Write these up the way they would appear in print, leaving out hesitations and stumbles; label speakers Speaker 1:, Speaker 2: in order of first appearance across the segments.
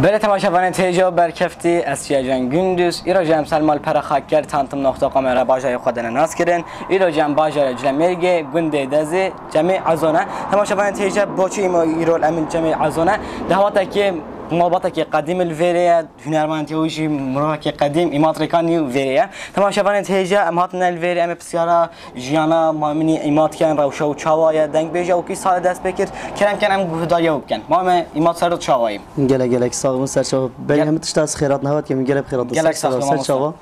Speaker 1: بله تماشاوان تیجا برکفتی از جان گندوز ایراجم سلمال پرخاکر تانتم نقطه کامرا باجای خودنا ناس کردن ایراجم باجای جلمرگه گنده دزه جمع عزونه تماشاوان تیجا باچی ما ایرال امین جمع عزونه دهواتا که مالباتا که قدیم الویریه هنرمندی ویشی مرا که قدیم ایمات رکانی ویریه تماشاوان تیجا امهات نلویری ام بسیارا جیانا مامنی ایمات کن روشا و چاوای دنگ بیجا و کی سال دست بکرد کرم کنم گهداریا وبکن ما ایمات سر چاواییم
Speaker 2: گله ساغم سر چاوا بلی هم تشتاس خیرات نهاد که میگله خیرات
Speaker 1: سر چاوا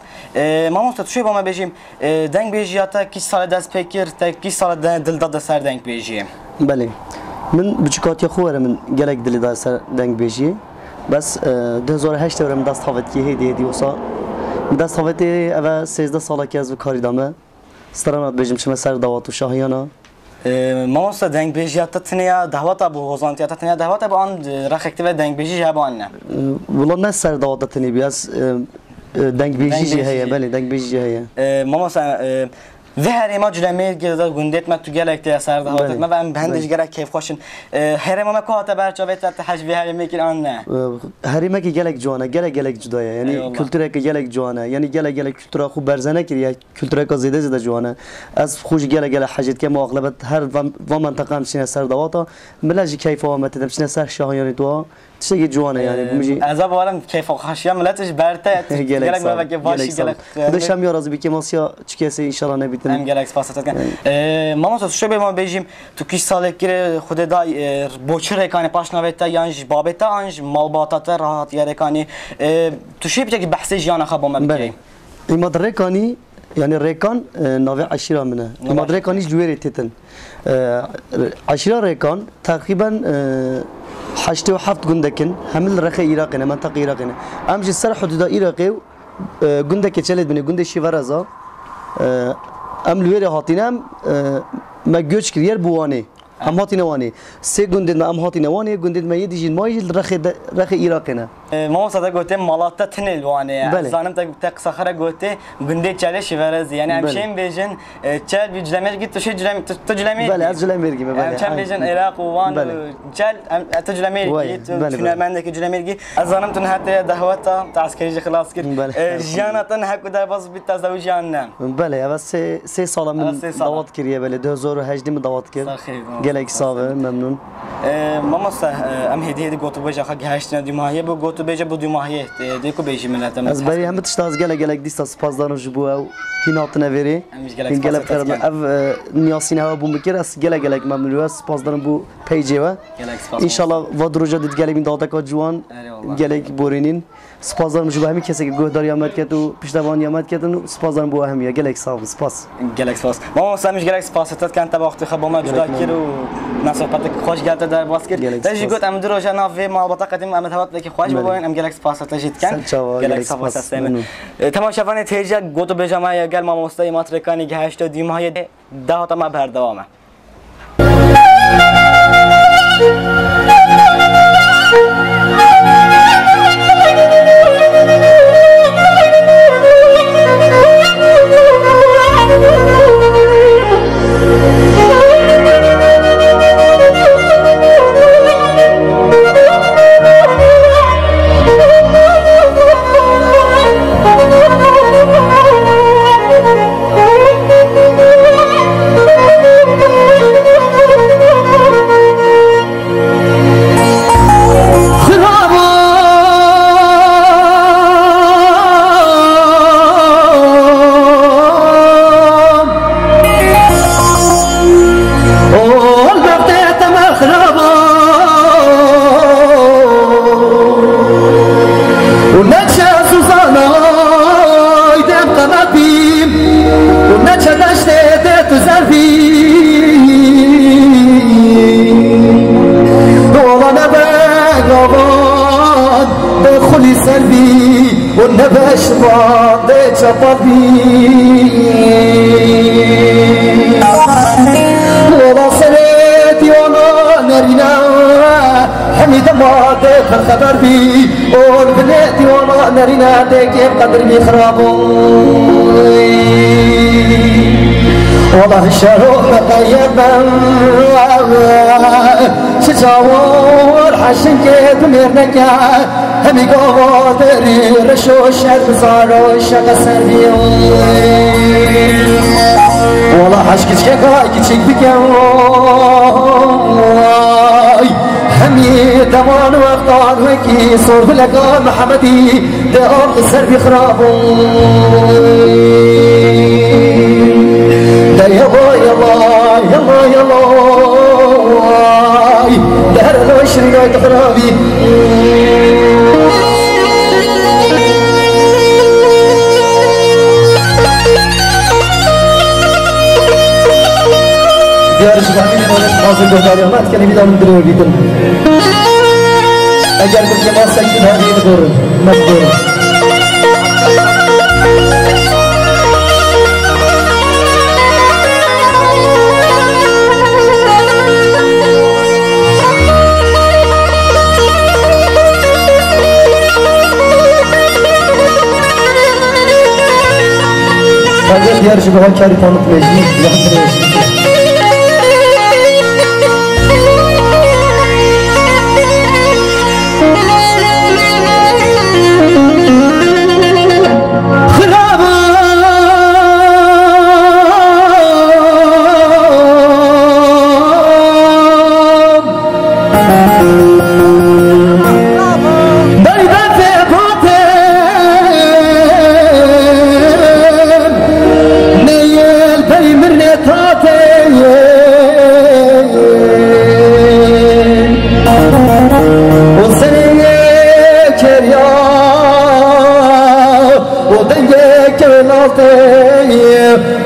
Speaker 1: ما مستشفی با ما بجیم دنگ بیجیا تا کی سال دست بکرد تا کی سال دل داد سر دنگ بیجیم
Speaker 2: بله من بچکاتی خوره من گله دل داد سر دنگ بیجی بس 2008 ورم دست هاوت کی هدی وسا دست هاوت اول 13 ساله که از کاری دامه استرانات بجیم شما سر دعوت و شاهیانا
Speaker 1: ما است دنگ بیجیات تنیا دعوت ابو هزانتیات تنیا دعوت ابو آن رخکتی و دنگ بیجی جواب نه
Speaker 2: والله نه سر دعوت تنی بیاس دنگ بیجی هی بله دنگ بیجی هی
Speaker 1: ما مثلا ظهر ما جلمه جدا گندت ما تو گلک تی سر دعوت ما و بندش گرک کیف خوشن هر ما کات برچاوت تا حجبی هر میکر آن نه
Speaker 2: هر ما کی گلک جوانه گلک جدایه یعنی کلتوره کی گلک جوانه یعنی گلک کلتورا خوب برزنه کریه کلتوره کا زیاده جوانه از خوش گلک حاجت که مغلبت هر و منطقه همشین سر دعوت ملاجی کیف و مت همشین سر شاهیان تو چه جوانه یعنی میگی
Speaker 1: عذاب والم کیف خاشیا ملتش برته گلک ما که باشی گلک
Speaker 2: خودشم یارازی بی که ماسیا چکیسی ان شاء الله نبیتن
Speaker 1: هم گلک سپاسات کن ما تو شو به ما بجیم تو کی سال گیر خود دای بوچره کانی پاشناوتا یانج بابتا انج مالباتا راحت یاره کانی تو شی بچه بحث جان خب ما بگیم
Speaker 2: ایماد رکانی يعني ريكان نوع عشرة منه المدرسة كان يجوير تيتن عشرة ريكان تقريبا حشته وحفت جندكن همل رخي عراقنا منطقة عراقنا أمجد السر حدود عراقي جندك يشلد من جند شيفرزا أم لوير هاتينام ما جوش كرير بواني هم هاتينا واني سه جندد ما أم هاتينا واني جندد ما يديجين ما يجي رخي عراقنا
Speaker 1: ما وصلت قلت ملاطة تنل واني زانم تق صخرة قلت جندد شالش فرز يعني أمشين بيجن شال بيجلمير قلت شو تجلمير
Speaker 2: بله از جلمير قلت بله
Speaker 1: أمشين بيجن عراق وان شال تجلمير قلت شنو ما عندك جلمير قلت زانم تنهت دهوتا تعسكري خلاص كده جانا تنها كده بس بالتزوج جانا
Speaker 2: بله بس سه سال من دعوت كريه بله 2008 من دعوت كر گلک ساوه ممنون
Speaker 1: ماما ام هدیه گوتو بجا خا گهشتن دی ماهیه بو گوتو بجا بو دی ماهیه دیکو بیجی ملت
Speaker 2: از بری هم تشتاز گلک دیستا سپاسدارم جبو او هینات نوری این گلک فرد اف نیاسین هوا بو مکر اس گلک ممنون سپاسدارم بو پیجی و ان شاء الله و دروجا دید گلک این داتا کا جوان گلک بورینین سپاسدارم جبو همین کسی که گهداری آمد کرد و پشتوانی آمد کرد سپاسدارم بو اهمیه گلک ساو سپاس
Speaker 1: گلک سپاس ماما سامش گلک سپاستات کن تا وقتی خب ما جدا کرد نصفت خوش گلت در باز کرد تجی گفت ام دروجا ناوی مالباتا قدیم ام توات که خوش بگوین ام گلک سپاست جد کن گلک سپاس استم تماشاوان تیجا گوتو بجما یا گل ما مستای ماترکانی گهشت دی ماهی ده تا ما بردوامه
Speaker 3: والنبش ما ديت طبيب ولا صليت وانا نرينا حميد ما ديت الخبر بي والبنات وانا نرينا ديك قدر بي خرابون والله الشروق طيبا شجاور حشن كيف مرنكا همی گوادری رشو شد بزارو شد سردی والا عشق که کچک بکن همی دمان وقتان وکی صرف لگا محمدی ده آرد سر بخرابون ده يلا يلا يلا يلا دهر العشرين تخرابي ديار شبابين مولد حاصل بهداري ما تكلمي دارم دلور بيتن اگر كنت ما سجد هذه مدور مدور ديار شباب كاري طانط مجيد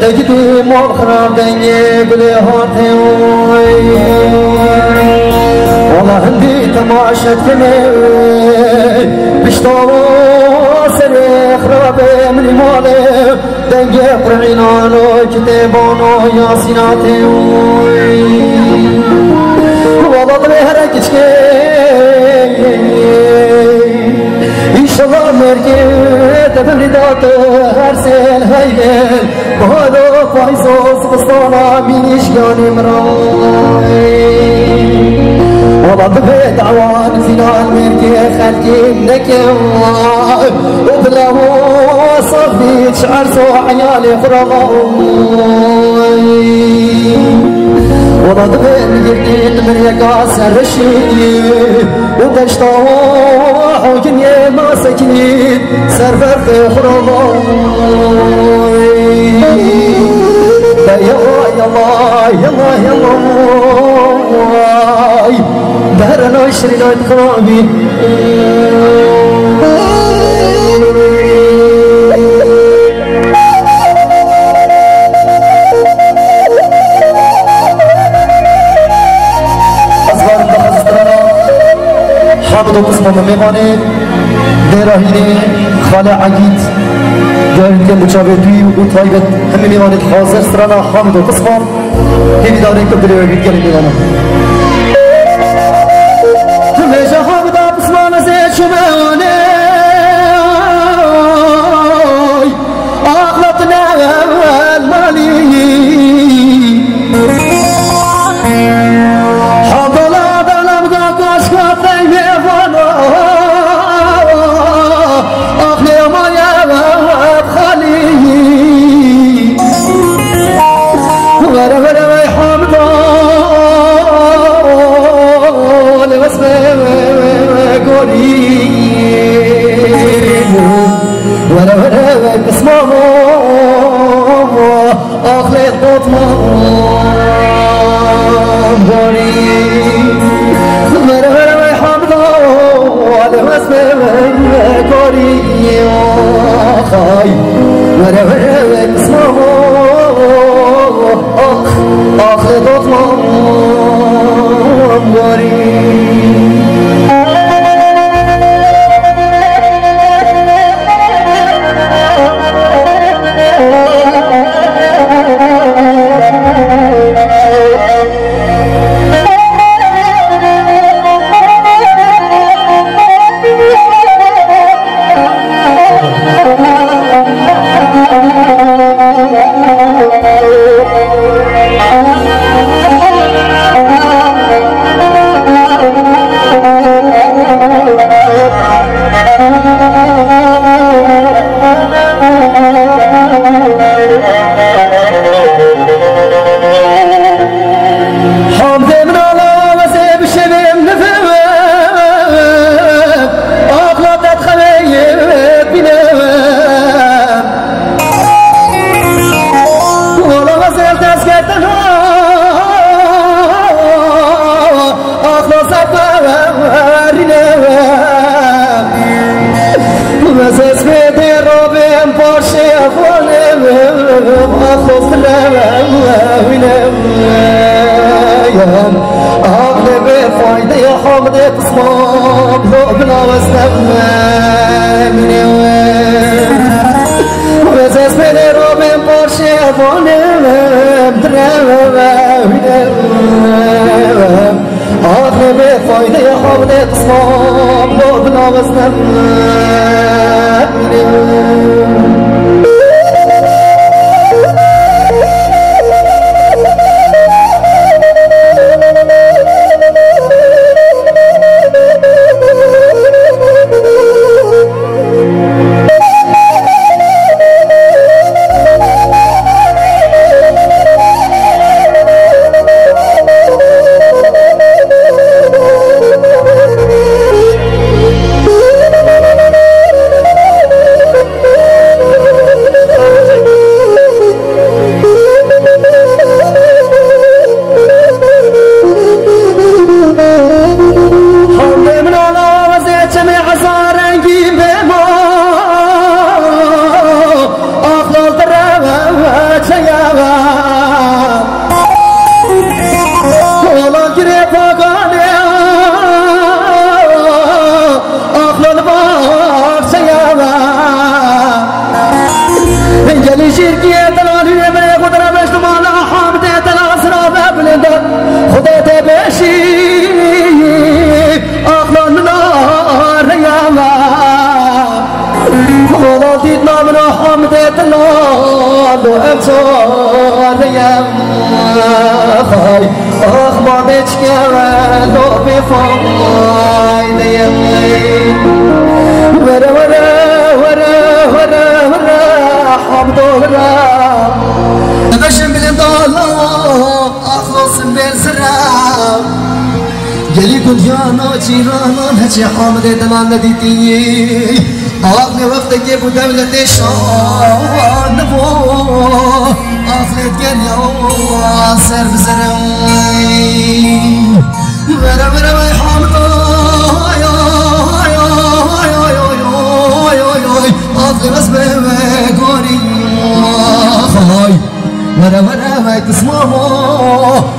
Speaker 3: تجدي مخرب دنيا بلهاتي والله هندي تماشت كمي بشتاو سري خرابي من مالي دنيا قرعينانو كتابانو ياسيناتي والله ضمي هركتك إن شاء الله مركي تبردات هرسل هيل بهذا فايزوس بسطانا من إشكاني مراي والله ببيت عوان زنان مركي خلقي منكي وبلاه صافي شعر سو عيالي خراباي والله ببيت جردين من يقاس الرشيدي ودشتاح وجنيه ما سكنيد سرفر في خراباي يلا يلا يلا يلا دهرنا عشرين خرابي حامد قسمه مهمانه دراهینه خاله عقید جایت مجابهتی و طایبت همه میوانت حاضر سرانا حامد قسمه همی داره که بلیو بید گلی میوانه همه جا حامد قسمه نزید شمانه آخلطنا المالی ولا بسمه أخلي ططمه بوري ولا حمده ولا بسمه كوري خاي ولا بسمه أخلي ططمه بوري حامد دلان ندیتی آخر وقت که بود دولت شاه نبو آخر گریا سر بسرم ورا ورا وای حامد آخر بس بگوری ورا ورا وای تسمعه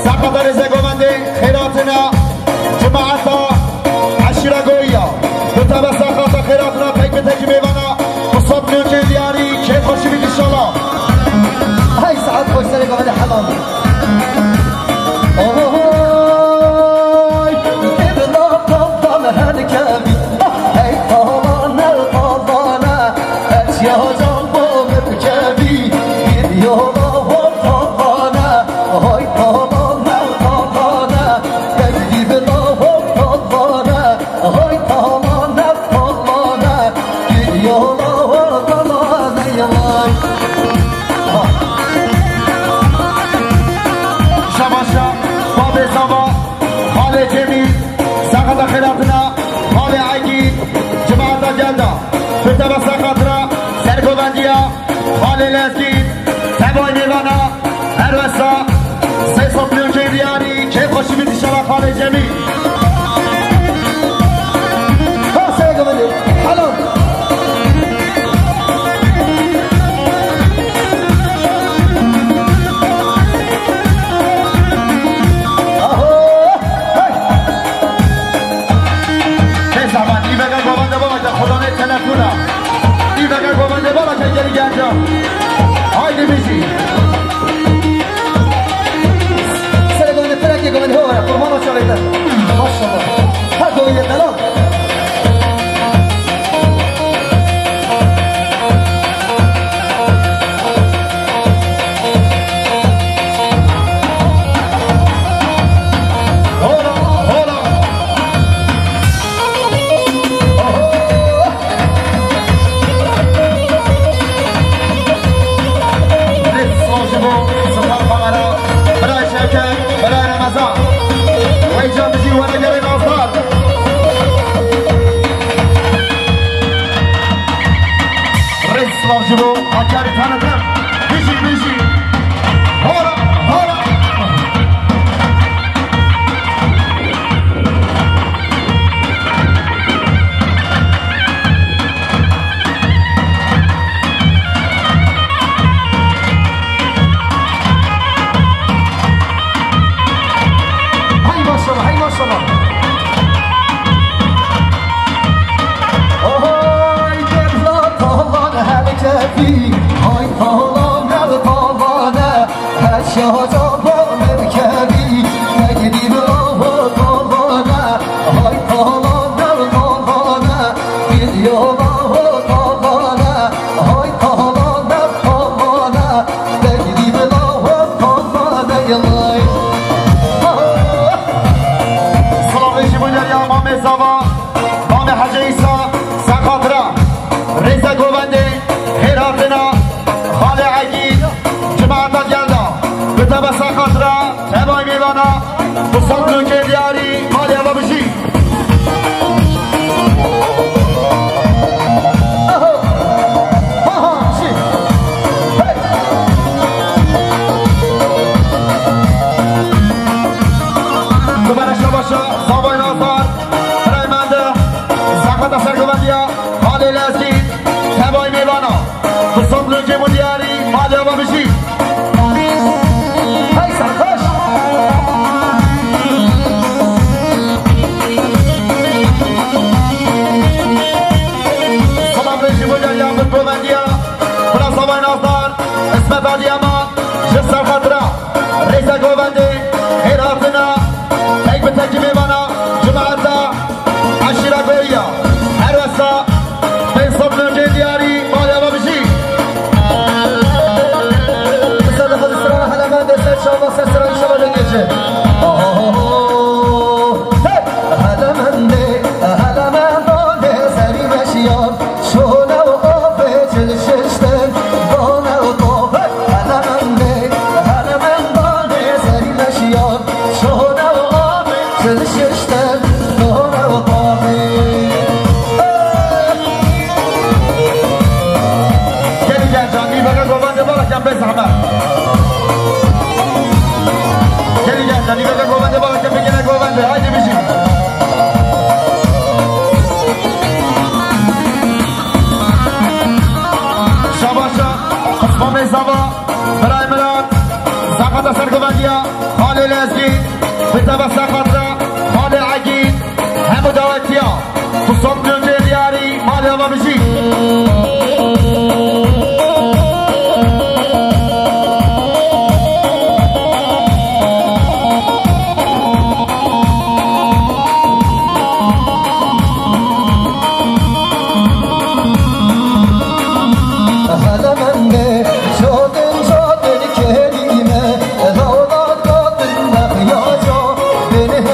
Speaker 4: Sakatarize Govende
Speaker 3: خیراتنا حال عگید جماعت جلدا بتبا سقاطرا سرگوبندیا حال لذید تبای میوانا هر وسا سیصد میلیون کیدیانی که خوشی بیدی شما خال جمی ها سرگوبندی حالا هاي بيجي سرقوا الفرق يقوم هو قربان شريته ما شاء الله هاكو يدلو جبو حكاري تانتم بيجي بيجي هورا هورا هاي ما شاء الله هاي ما شاء الله كفي هاي طالع طالعنا هالشهادة مركبي نجدي بروح طالعنا هاي طالع طالعنا اليوم طالعنا هاي طالع طالعنا نجدي بروح طالعنا يلا سلام عليكم يا مامي زوا مامي حاج عيسى سقاطرة رزق گوبنده خیراتنا خال عگید جماعت جلدا بتبا سقاطرة تبای میوانا بسات نوکه دیاری مالی عبا بشی دوبارشتا باشا زابای نازدار برای منده سقاط سرگوبندیا خال لذید تبای میوانا بسات نوکه دیاری مالی عبا بشی های سرخوش سلام ریشی بودن یا بدگوبندیا برا زابای نازدار اسمت آدیامان جسر خطرا ریزه گوبنده خیراتنا تک به تک میوانا جماعتا عشیره گویا هر وسا بین صبح نوکه دیاری مالی عبا بشی بسرد خود سران حلمان دستر شما سر سران شما دنگیچه حلمان دانه سری مشیان شونه و قافه چل ششتن دانه و قافه حلمان دانه سری مشیان شونه و قافه چل ششتن دانه و قافه گلی گنجانی بگه گوبنده بالا کم بزحمه گلی گنجانی بگه گوبنده بالا کم بگه گوبنده هایده بیشی شباشا قسمه زبا برای مراد سقط سرگوبندیا حال لذید بتبا سقاطرا حال عگید همو دعوتیا بسات نوکه دیاری مالی عبا بشی حلمنده شادن kelime Dağlar kadın ya beni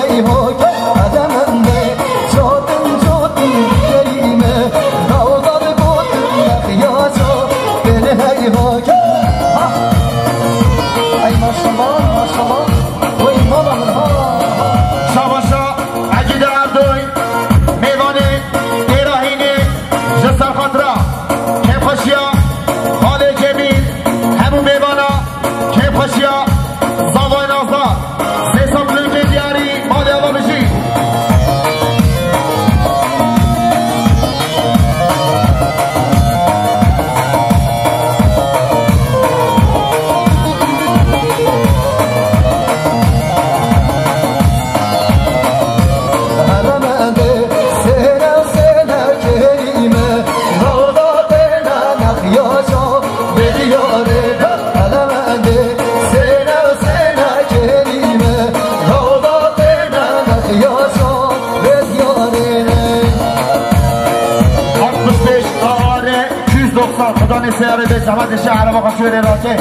Speaker 3: میوان سیاره به زحمت شهر ما قصور راکه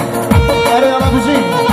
Speaker 3: اره یا بشی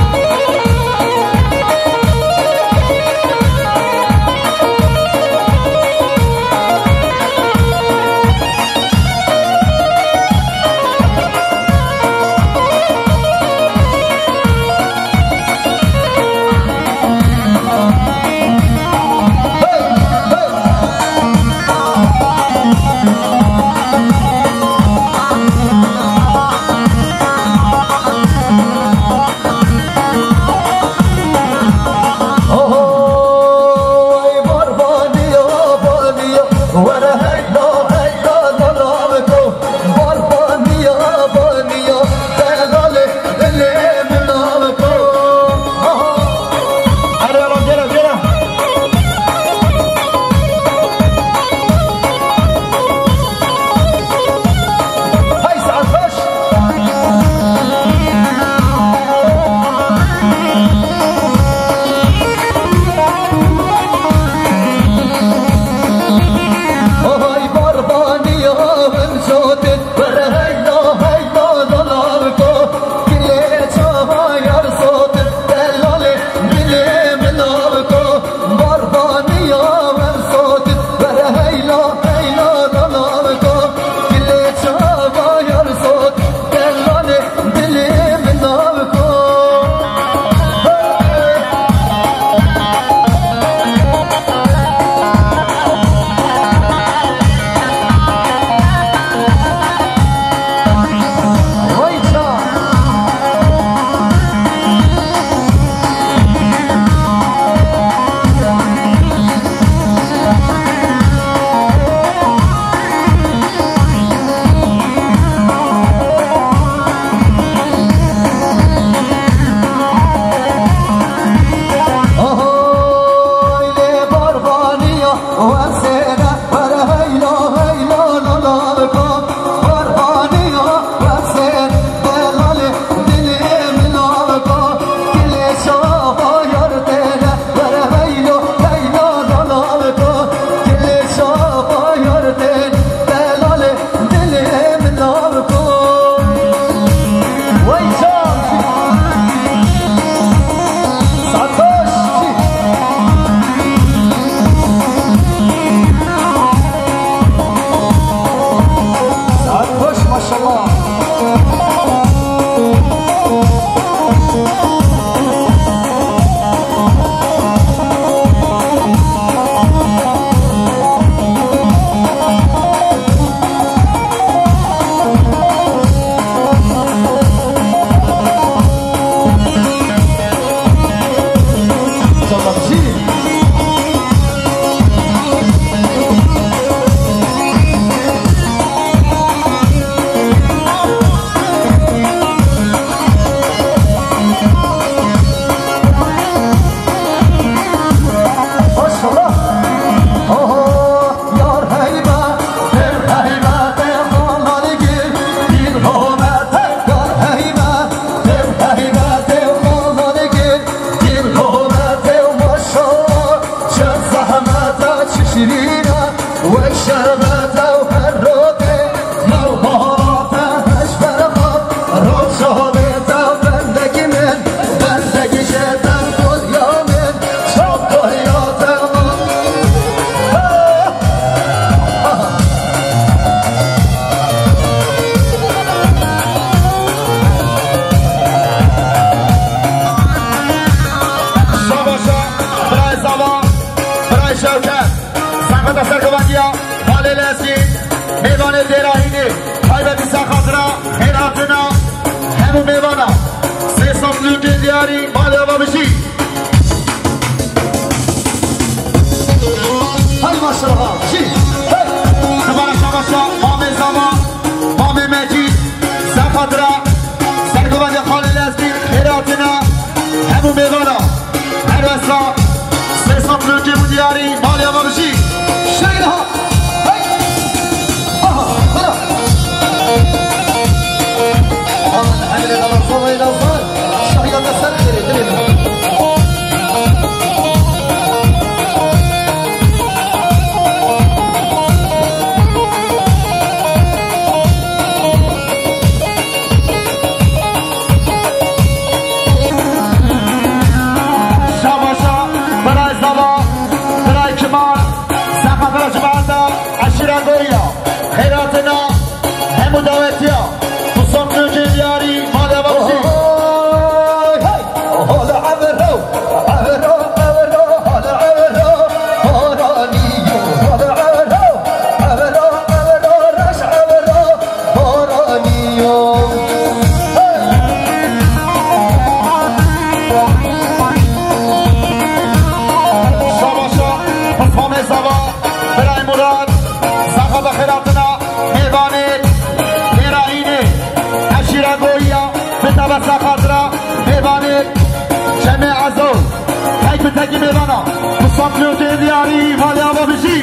Speaker 3: تجيب لنا مصطفى دياري مالي ابو بشي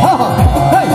Speaker 3: ها هاي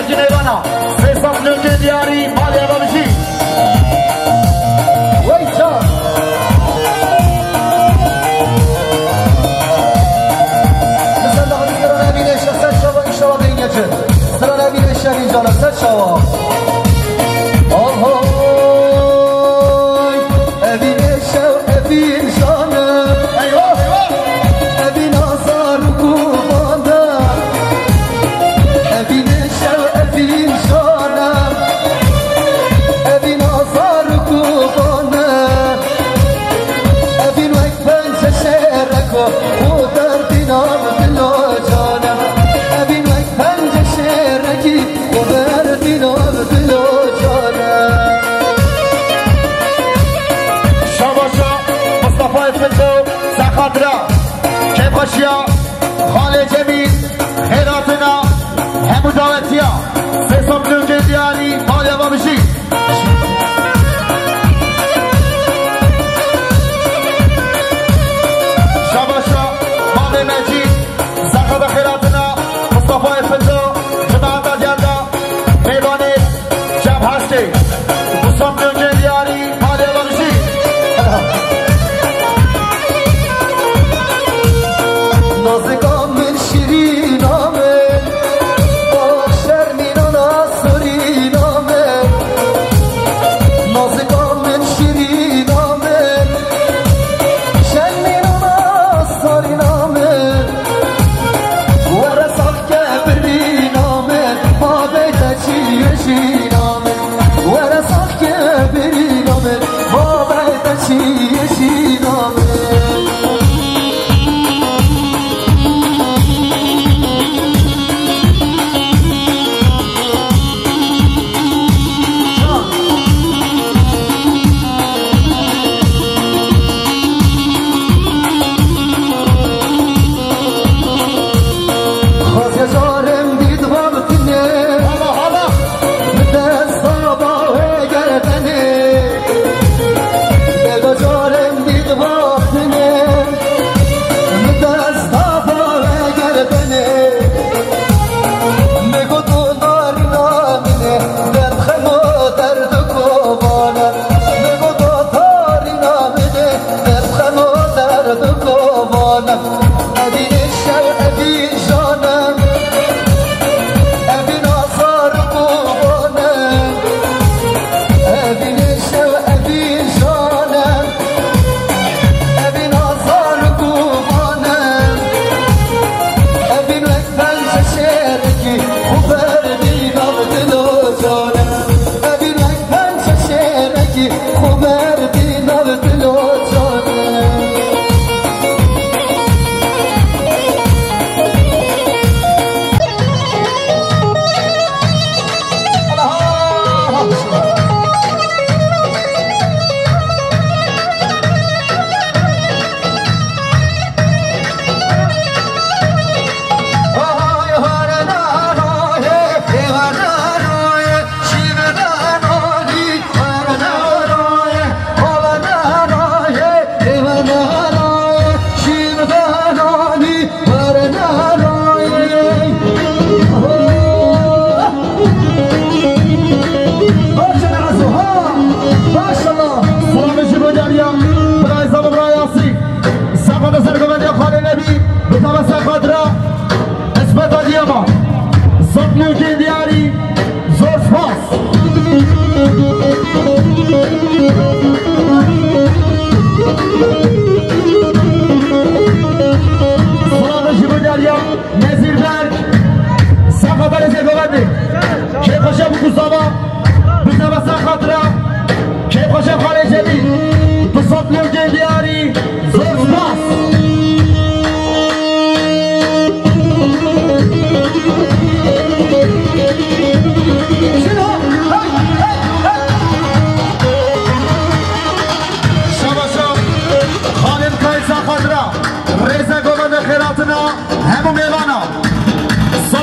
Speaker 3: جنيبانا سيصف نوجه دياري مالي ابو بشي ويسا مثل لغة سرنا بين الشخصات شوا إن شاء الله بين يجد سرنا بين الشهري جالسات شوا أبين الشو أبين شانا أيوه أبين أصار كوبانا أبين الشو أبين شانا أبين أصار كوبانا أبين وكفان ششيرك ودردنا بلو جانا أبين وكفان ششيرك ودردنا بلو جانا مصطفى فتو سخاطرة كيف أشياء خالي جميل خيراتنا هم دعوتيا فيصل نوجه ديالي مالي ابو بشي شباشا مالي مجيد سخاطر خيراتنا مصطفى فتو جماعة جلدة ميباني شب هستي فيصل نوجه ديالي مالي ابو بشي نازگان من شیرینامه با شرمین و ناصرینامه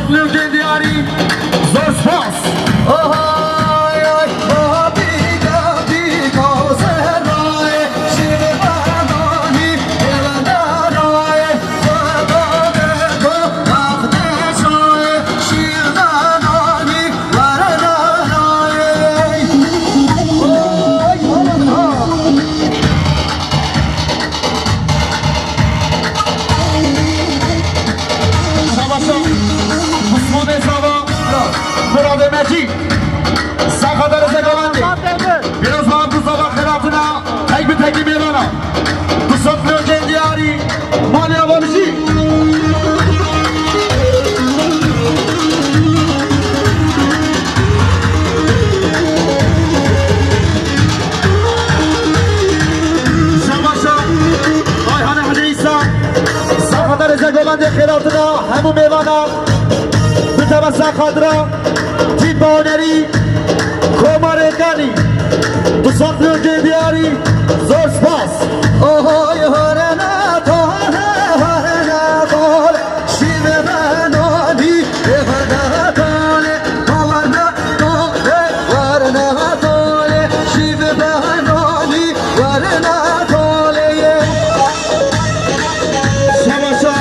Speaker 3: صفلو که دیاری زور سپاس آهای آی با بیگا بیگا زهرای شیر بانانی دلدارای بابا تو اقدشای شیر بانانی ورنانای مجید سخادر زگاوندی بیروز ما هم تو سابق خلافنا تک به تکی میرانا تو صفر جندیاری مالی آوالشی شباشا آیهان حدیثا سخادر زگاوندی خلافنا همون میرانا بتبسا خادرا تیم بانری کمارگانی تو صفر جدیاری زور سپاس آهای هرنا تاله شیب بنانی هرنا تاله ورنا تاله شیب بنانی ورنا تاله شماشا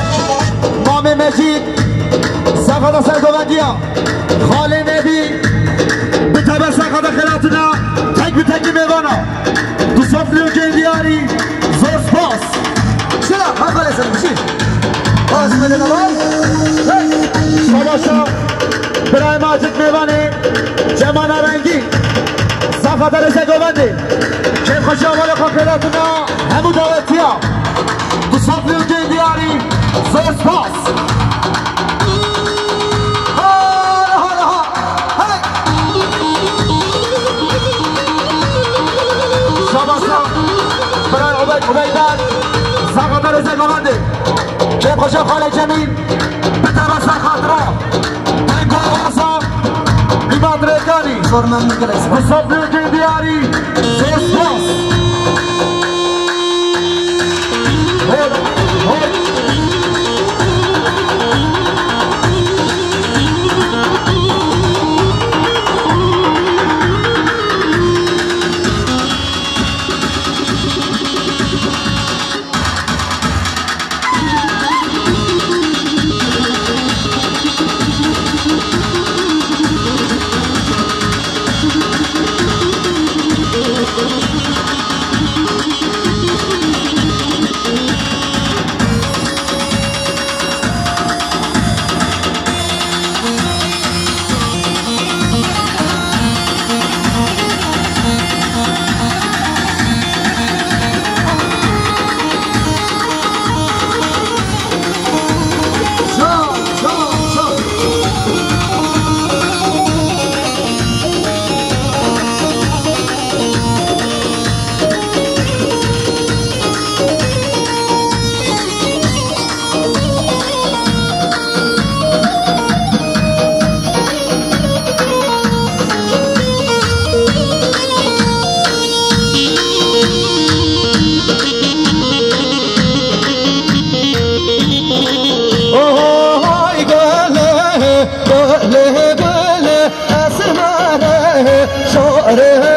Speaker 3: مام مجید سفادا سرگوندیا خاله نبی به تبر سخادا خیراتنا تک به تکی میوانا تو صفلیو که دیاری زور سپاس چرا؟ خاله سر بشی آسم بده نوان شباشا برای ماجد میوانه جمان رنگی سخادا رزه گوندی که خوشی آمال خواه خیراتنا همو دعوتی ها تو صفلیو که دیاری زور سپاس عبیدان سقاطر زگاونده که خوش خاله جمیل به تبسر خاطره تنگو آسا ایمان ریکانی به صفر که دیاری زیستاس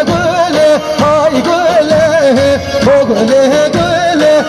Speaker 3: گله های گله با گله گله